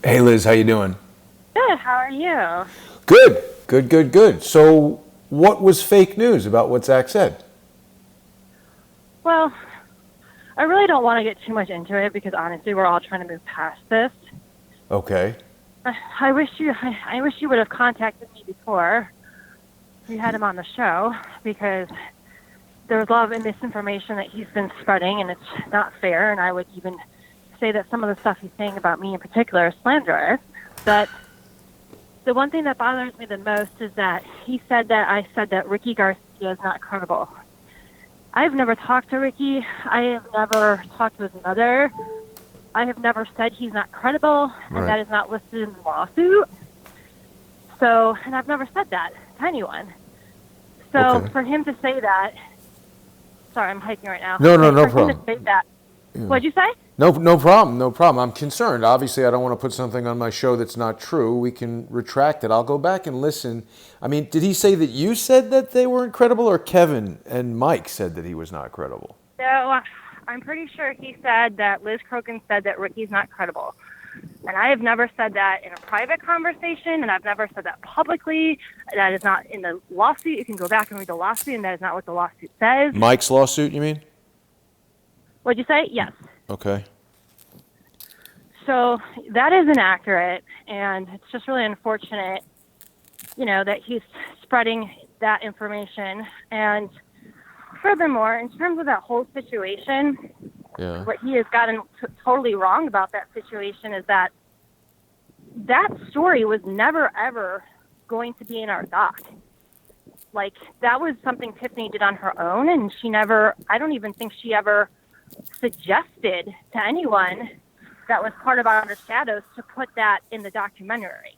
Hey Liz, how you doing? Good. How are you? Good, good, good, good. So, what was fake news about what Zach said? Well, I really don't want to get too much into it because honestly, we're all trying to move past this. Okay. I wish you would have contacted me before we had him on the show because there was a lot of misinformation that he's been spreading, and it's not fair. And I would even say that some of the stuff he's saying about me in particular is slanderous. But the one thing that bothers me the most is that he said that I said that Ricky Garcia is not credible. I've never talked to Ricky. I have never talked to his mother. I have never said he's not credible, and Right. that is not listed in the lawsuit. So, and I've never said that to anyone. So Okay. for him to say that, sorry, I'm hiking right now. No, no, no For him to problem. say that, what'd you say? No, no problem, no problem. I'm concerned. Obviously, I don't want to put something on my show that's not true. We can retract it. I'll go back and listen. I mean, did he say that you said that they weren't credible, or Kevin and Mike said that he was not credible? So I'm pretty sure he said that Liz Crokin said that Ricky's not credible. And I have never said that in a private conversation, and I've never said that publicly. That is not in the lawsuit. You can go back and read the lawsuit, and that is not what the lawsuit says. Mike's lawsuit, you mean? What'd you say? Yes. Okay. So that is inaccurate, and it's just really unfortunate, that he's spreading that information. And furthermore, in terms of that whole situation, Yeah. what he has gotten totally wrong about that situation is that that story was never, ever going to be in our doc. Like, that was something Tiffany did on her own, and I don't even think she ever suggested to anyone that was part of Under Shadows to put that in the documentary.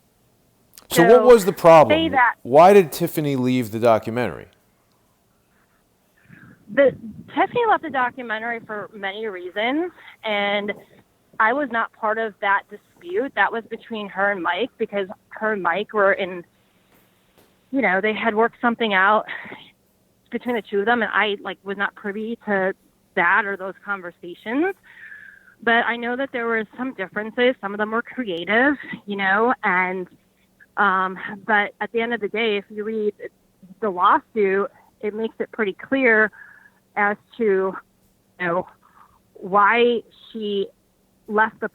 So what was the Say problem? that Why did Tiffany leave the documentary? Tiffany left the documentary for many reasons, and I was not part of that dispute. That was between her and Mike because her and Mike were they had worked something out between the two of them, and I was not privy to that or those conversations. But I know that there were some differences. Some of them were creative, and but at the end of the day, if you read the lawsuit, it makes it pretty clear as to why she left the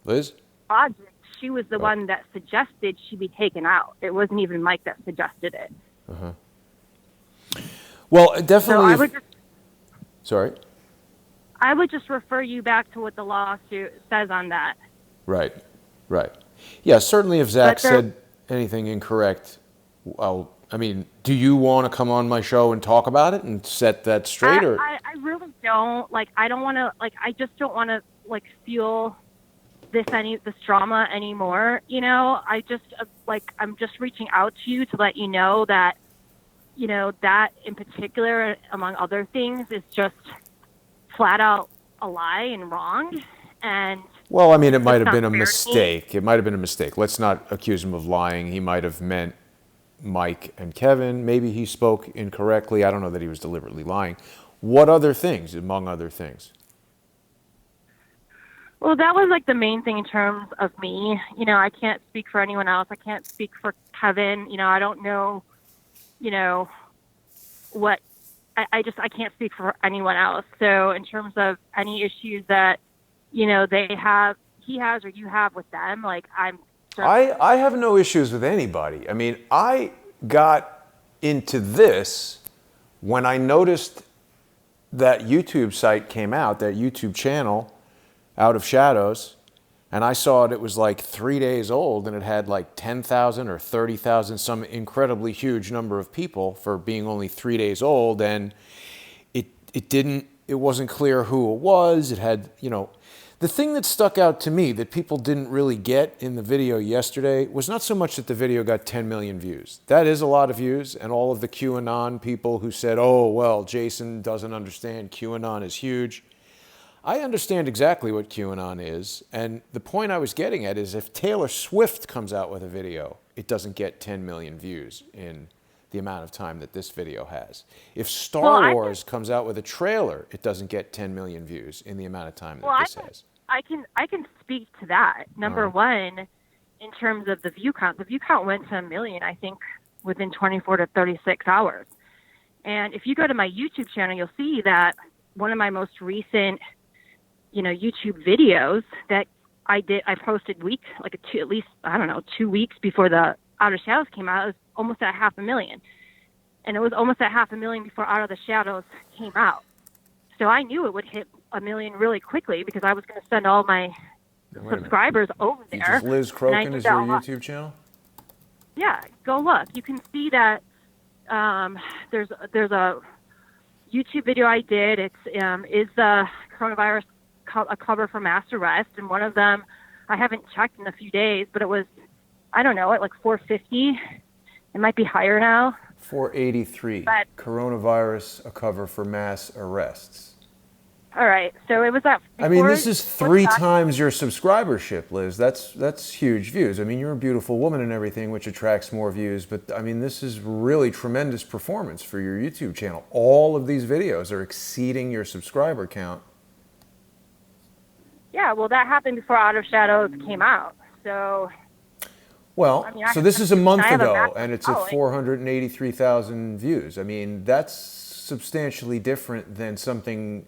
Liz? project. She was the one that suggested she be taken out. It wasn't even Mike that suggested it. Well, So definitely. Sorry. I would just refer you back to what the lawsuit says on that. Right, right. Yeah, certainly if Zach But there, said anything incorrect, I mean, do you want to come on my show and talk about it and set that straight, or? I really don't I don't want to I just don't want to fuel this drama anymore. I just I'm just reaching out to you to let you know that that in particular, among other things, is just flat out a lie and wrong. And Well, I mean, it might it's have not been a fair to me. mistake. It might have been a mistake. Let's not accuse him of lying. He might have meant Mike and Kevin. Maybe he spoke incorrectly. I don't know that he was deliberately lying. What other things, among other things? Well, that was the main thing in terms of me. I can't speak for anyone else. I can't speak for Kevin. I don't know, what I can't speak for anyone else. So in terms of any issues that, he has or you have with them, I'm just, I have no issues with anybody. I mean, I got into this when I noticed that YouTube site came out, that YouTube channel, Out of Shadows, and I saw it was 3 days old, and it had 10,000 or 30,000, some incredibly huge number of people for being only 3 days old, and it wasn't clear who it was. It had, the thing that stuck out to me that people didn't really get in the video yesterday was not so much that the video got 10 million views. That is a lot of views, and all of the QAnon people who said, oh, well, Jason doesn't understand, QAnon is huge. I understand exactly what QAnon is, and the point I was getting at is if Taylor Swift comes out with a video, it doesn't get 10 million views in the amount of time that this video has. If well, Star Wars comes out with a trailer, it doesn't get 10 million views in the amount of time that I this think has. I can speak to that. Number right. one, in terms of the view count went to 1 million, I think, within 24 to 36 hours. And if you go to my YouTube channel, you'll see that one of my most recent, YouTube videos that I posted at least, I don't know, 2 weeks before the Out of Shadows came out. It was almost at 500,000. And it was almost at 500,000 before Out of the Shadows came out. So I knew it would hit 1 million really quickly because I was going to send all my subscribers over there. Just Liz Crokin is your YouTube channel? Yeah, go look. You can see that there's a YouTube video I did. It's is the coronavirus a cover for mass arrest, and one of them I haven't checked in a few days, but it was, I don't know, at like 450. It might be higher now. 483. But Coronavirus, a cover for mass arrests. All right, so it was that. I mean, this is 3 times your subscribership, Liz. That's huge views. I mean, you're a beautiful woman and everything, which attracts more views. But I mean, this is really tremendous performance for your YouTube channel. All of these videos are exceeding your subscriber count. Yeah, well, that happened before Out of Shadows came out. So. Well, I mean, so this is a month ago, massive and it's at 483,000 views. I mean, that's substantially different than something.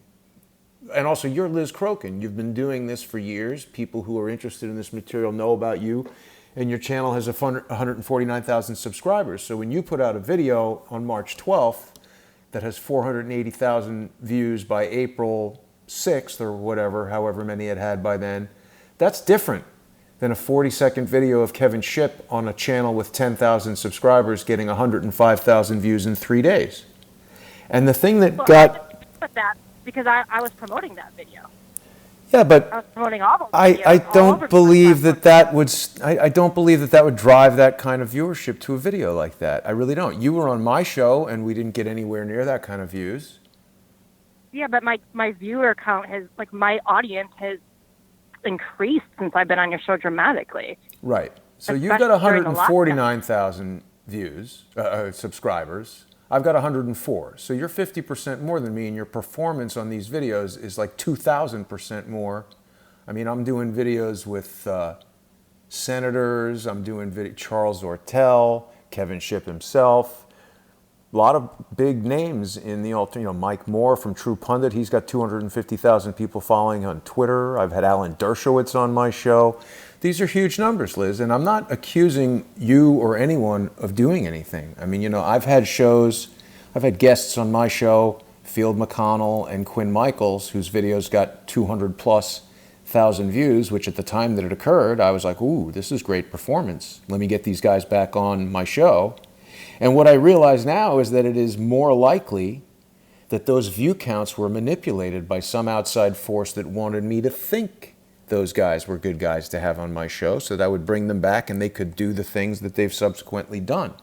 And also, you're Liz Crokin. You've been doing this for years. People who are interested in this material know about you. And your channel has 149,000 subscribers. So when you put out a video on March 12th that has 480,000 views by April 6th or whatever, however many it had by then, that's different than a 40-second video of Kevin Shipp on a channel with 10,000 subscribers getting 105,000 views in 3 days. And the thing that because I was promoting that video. Yeah, but I was promoting all those videos. I don't believe I don't believe that would drive that kind of viewership to a video like that. I really don't. You were on my show, and we didn't get anywhere near that kind of views. Yeah, but my viewer count my audience has increased since I've been on your show dramatically. Right. So you've got 149,000 views, subscribers. I've got 104. So you're 50% more than me, and your performance on these videos is like 2,000% more. I mean, I'm doing videos with senators. I'm doing Charles Ortel, Kevin Shipp himself. A lot of big names in the Mike Moore from True Pundit. He's got 250,000 people following on Twitter. I've had Alan Dershowitz on my show. These are huge numbers, Liz, and I'm not accusing you or anyone of doing anything. I mean, I've had guests on my show, Field McConnell and Quinn Michaels, whose videos got 200,000+ views, which at the time that it occurred, I was like, ooh, this is great performance. Let me get these guys back on my show. And what I realize now is that it is more likely that those view counts were manipulated by some outside force that wanted me to think those guys were good guys to have on my show, so that I would bring them back and they could do the things that they've subsequently done,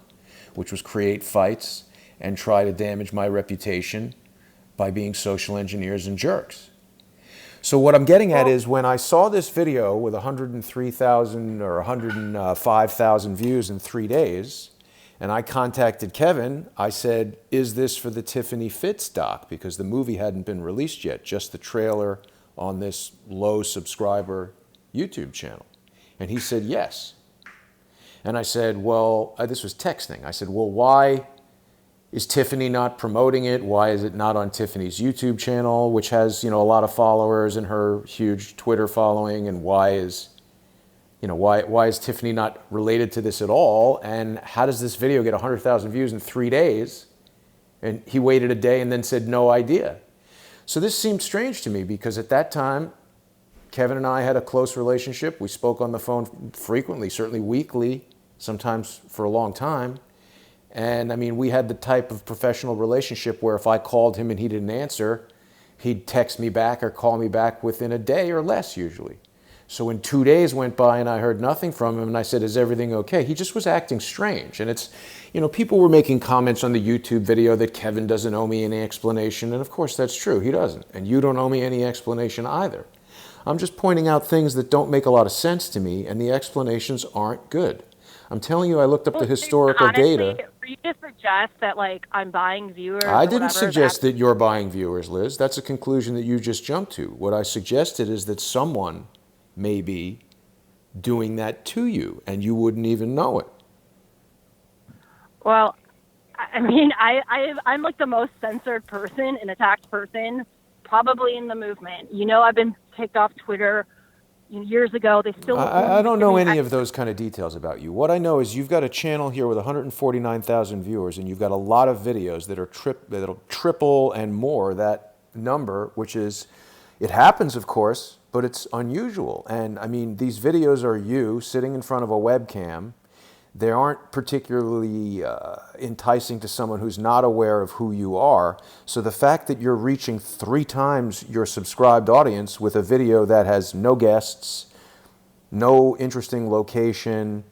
which was create fights and try to damage my reputation by being social engineers and jerks. So what I'm getting at is when I saw this video with 103,000 or 105,000 views in 3 days, and I contacted Kevin, I said, is this for the Tiffany Fitz doc? Because the movie hadn't been released yet, just the trailer on this low subscriber YouTube channel. And he said, yes. And I said, well, this was texting. I said, well, why is Tiffany not promoting it? Why is it not on Tiffany's YouTube channel, which has, a lot of followers and her huge Twitter following? And why is Tiffany not related to this at all? And how does this video get 100,000 views in 3 days? And he waited a day and then said, no idea. So this seemed strange to me because at that time, Kevin and I had a close relationship. We spoke on the phone frequently, certainly weekly, sometimes for a long time. And I mean, we had the type of professional relationship where if I called him and he didn't answer, he'd text me back or call me back within a day or less usually. So when 2 days went by and I heard nothing from him and I said, is everything okay? He just was acting strange. And it's, people were making comments on the YouTube video that Kevin doesn't owe me any explanation. And of course that's true, he doesn't. And you don't owe me any explanation either. I'm just pointing out things that don't make a lot of sense to me and the explanations aren't good. I'm telling you, I looked up the historical data. For you to suggest that like I'm buying viewers I or didn't whatever, suggest that you're buying viewers, Liz. That's a conclusion that you just jumped to. What I suggested is that someone may be doing that to you, and you wouldn't even know it. well, I mean, I'm like the most censored person and attacked person probably in the movement. You know, I've been kicked off Twitter years ago. They still I don't know any of those kind of details about you. What I know is you've got a channel here with 149,000 viewers, and you've got a lot of videos that are that'll triple and more that number, which is, it happens, of course, but it's unusual. And I mean, these videos are you sitting in front of a webcam. They aren't particularly enticing to someone who's not aware of who you are. So the fact that you're reaching 3 times your subscribed audience with a video that has no guests, no interesting location,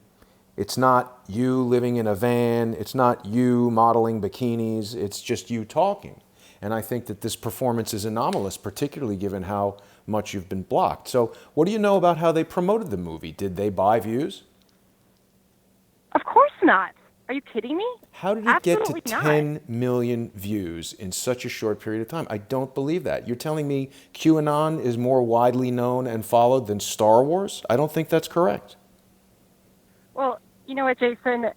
it's not you living in a van, it's not you modeling bikinis, it's just you talking. And I think that this performance is anomalous, particularly given how much you've been blocked. So what do you know about how they promoted the movie? Did they buy views? Of course not. Are you kidding me? How did it Absolutely get to not. 10 million views in such a short period of time? I don't believe that. You're telling me QAnon is more widely known and followed than Star Wars? I don't think that's correct. Well, you know what, Jason?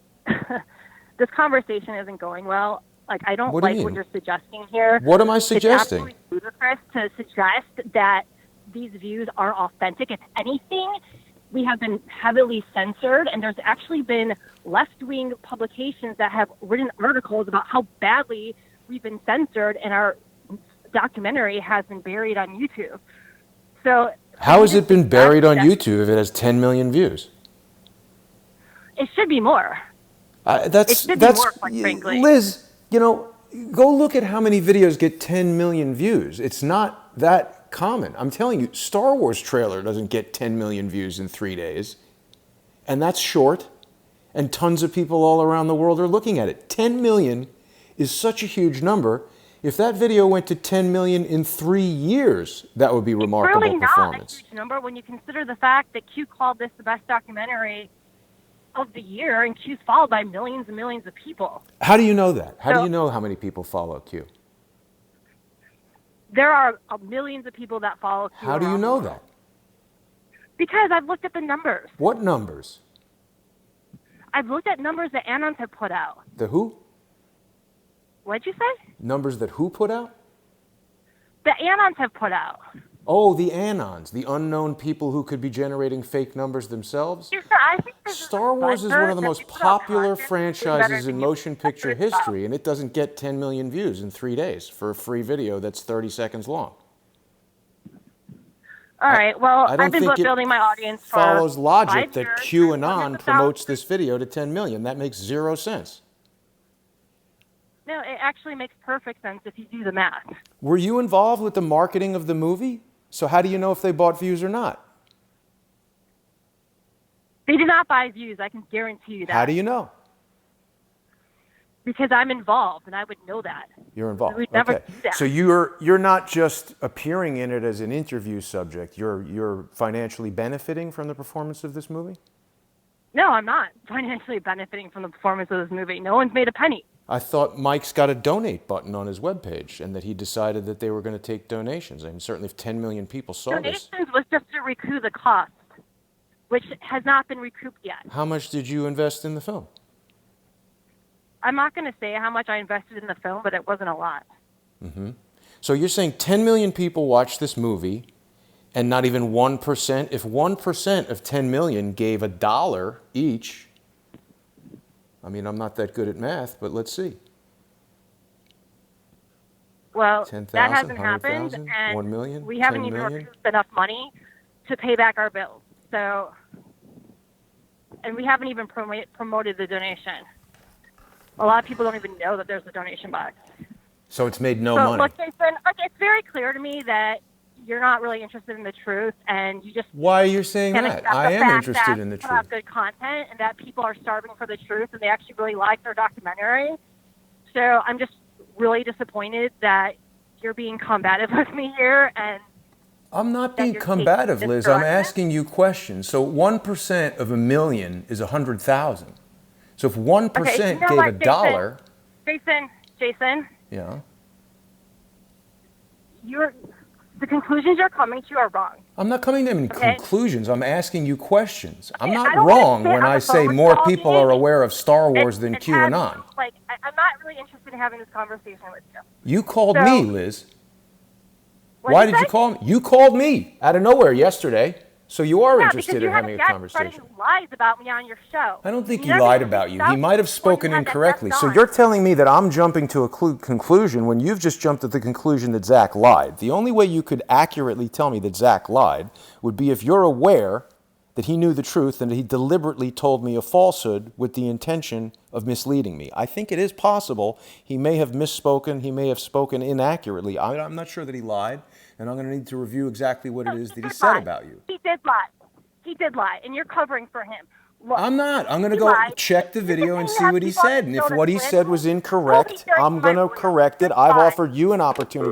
This conversation isn't going well. Like, I don't What do you like what mean? you're suggesting here. What am I suggesting? It's absolutely ludicrous to suggest that these views are authentic. If anything, we have been heavily censored, and there's actually been left-wing publications that have written articles about how badly we've been censored, and our documentary has been buried on YouTube. So How has it been buried on YouTube if it has 10 million views? it should be more. It should be more, quite frankly. Liz, you know, go look at how many videos get 10 million views. It's not that common. I'm telling you, Star Wars trailer doesn't get 10 million views in 3 days. And that's short. And tons of people all around the world are looking at it. 10 million is such a huge number. If that video went to 10 million in 3 years, that would be remarkable It's really performance. not a huge number when you consider the fact that Q called this the best documentary of the year, and Q's followed by millions and millions of people. How do you know that? How do So- you know how many people follow Q? There are millions of people that follow Q. How do you around the know world. that? Because I've looked at the numbers. What numbers? I've looked at numbers that Anons have put out. The who? What'd you say? Numbers that who put out? The Anons have put out. Oh, the Anons, the unknown people who could be generating fake numbers themselves. Yes, sir, I think this Star Wars is buzzer one of the that most puts out popular content is franchises better in than motion picture you. history, and it doesn't get 10 million views in 3 days for a free video that's 30 seconds long. All right. Well, I don't I've been think it building my audience for follows logic 5 that years. Hundreds QAnon of promotes thousands. this video to 10 million. That makes zero sense. No, it actually makes perfect sense if you do the math. Were you involved with the marketing of the movie? So how do you know if they bought views or not? They did not buy views. I can guarantee you that. How do you know? Because I'm involved, and I would know that. You're involved. We would never Okay. do that. So you're not just appearing in it as an interview subject. You're financially benefiting from the performance of this movie? No, I'm not financially benefiting from the performance of this movie. No one's made a penny. I thought Mike's got a donate button on his webpage and that he decided that they were going to take donations. And certainly if 10 million people saw this. Donations was just to recoup the cost, which has not been recouped yet. How much did you invest in the film? I'm not going to say how much I invested in the film, but it wasn't a lot. So you're saying 10 million people watched this movie and not even 1%? If 1% of 10 million gave $1 each, I mean, I'm not that good at math, but let's see. Well, 10,000, that hasn't happened, 100,000, and 1 million, we haven't 10 even million? recouped enough money to pay back our bills. So, and we haven't even promoted the donation. A lot of people don't even know that there's a donation box. So it's made no So, money. look, Jason, it's very clear to me that you're not really interested in the truth, and you just Why are you saying can't that? accept I the am fact interested that in the you put out truth. good content, and that people are starving for the truth, and they actually really like their documentary. So I'm just really disappointed that you're being combative with me here, and I'm not that being you're combative, taking this Liz. I'm direction? asking you questions. So 1% of a million is 100,000. So if 1% Okay, you know gave what, a dollar, Jason, yeah, the conclusions you're coming to are wrong. I'm not coming to any Okay. conclusions. I'm asking you questions. I'm I not don't wanna wrong sit when on I the say phone more all people day are aware of Star Wars than and have QAnon. you, like, I'm not really interested in having this conversation with you. You called So- me, Liz. What'd Why you did you say? call me? You called me out of nowhere yesterday. So you are Yeah, interested because you in have having a a guy conversation. spreading lies about me on your show. I don't think You he never lied even about reached you. out He might have before you spoken had that incorrectly. guest So on. you're telling me that I'm jumping to a conclusion when you've just jumped at the conclusion that Zach lied. The only way you could accurately tell me that Zach lied would be if you're aware that he knew the truth and that he deliberately told me a falsehood with the intention of misleading me. I think it is possible he may have misspoken, he may have spoken inaccurately. I'm not sure that he lied, and I'm going to need to review exactly what it is that he said about you. He did lie. He did lie, and you're covering for him. Look, I'm not. I'm going to he go lied. check the You're video and saying see that what he people on said. the And show if that what he plan said was to- incorrect, Told me I'm during going my to correct it. voice. I've Lie. offered you an opportunity